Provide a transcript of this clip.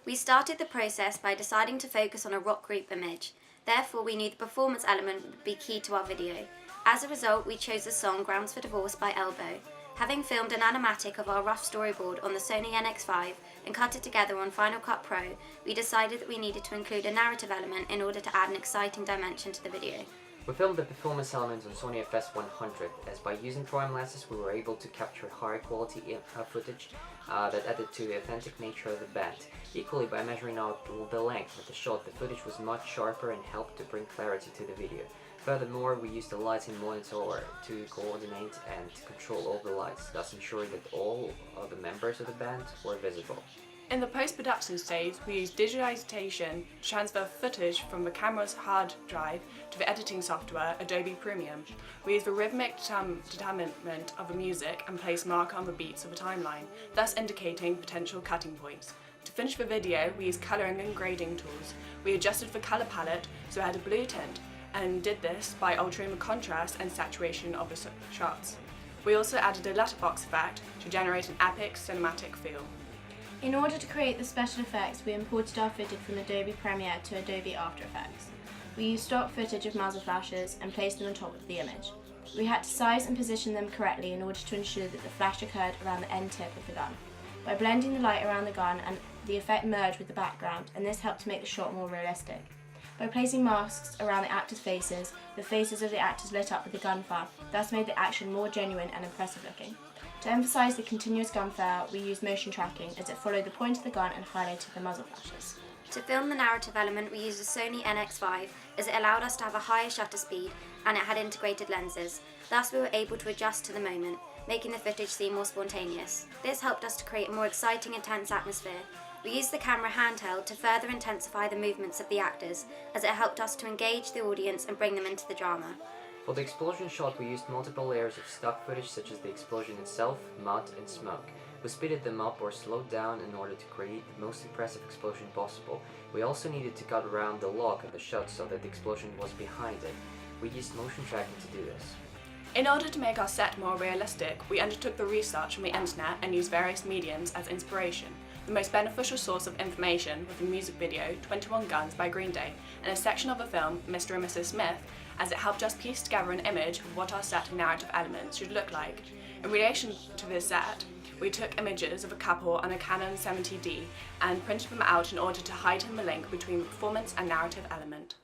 We started the process by deciding to focus on a rock group image. Therefore, we knew the performance element would be key to our video. As a result, we chose the song Grounds for Divorce by Elbow. Having filmed an animatic of our rough storyboard on the Sony NX5 and cut it together on Final Cut Pro, we decided that we needed to include a narrative element in order to add an exciting dimension to the video. We filmed the performance elements on Sony FS100, as by using prime lenses we were able to capture high quality footage that added to the authentic nature of the band. Equally, by measuring out the length of the shot, the footage was much sharper and helped to bring clarity to the video. Furthermore, we used a lighting monitor to coordinate and control all the lights, thus ensuring that all of the members of the band were visible. In the post-production stage, we used digitization to transfer footage from the camera's hard drive to the editing software Adobe Premium. We used the rhythmic determinant of the music and placed marker on the beats of the timeline, thus indicating potential cutting points. To finish the video, we used colouring and grading tools. We adjusted the colour palette so it had a blue tint, and did this by altering the contrast and saturation of the shots. We also added a letterbox effect to generate an epic cinematic feel. In order to create the special effects, we imported our footage from Adobe Premiere to Adobe After Effects. We used stock footage of muzzle flashes and placed them on top of the image. We had to size and position them correctly in order to ensure that the flash occurred around the end tip of the gun. By blending the light around the gun, and the effect merged with the background, and this helped to make the shot more realistic. By placing masks around the actors' faces, the faces of the actors lit up with the gunfire, thus made the action more genuine and impressive looking. To emphasise the continuous gunfire, we used motion tracking as it followed the point of the gun and highlighted the muzzle flashes. To film the narrative element, we used a Sony NX5 as it allowed us to have a higher shutter speed and it had integrated lenses. Thus we were able to adjust to the moment, making the footage seem more spontaneous. This helped us to create a more exciting and tense atmosphere. We used the camera handheld to further intensify the movements of the actors as it helped us to engage the audience and bring them into the drama. For the explosion shot, we used multiple layers of stock footage such as the explosion itself, mud and smoke. We speeded them up or slowed down in order to create the most impressive explosion possible. We also needed to cut around the lock of the shot so that the explosion was behind it. We used motion tracking to do this. In order to make our set more realistic, we undertook the research from the internet and used various mediums as inspiration. The most beneficial source of information was the music video 21 Guns by Green Day and a section of the film Mr. and Mrs. Smith, as it helped us piece together an image of what our set and narrative elements should look like. In relation to this set, we took images of a couple on a Canon 70D and printed them out in order to heighten the link between the performance and narrative element.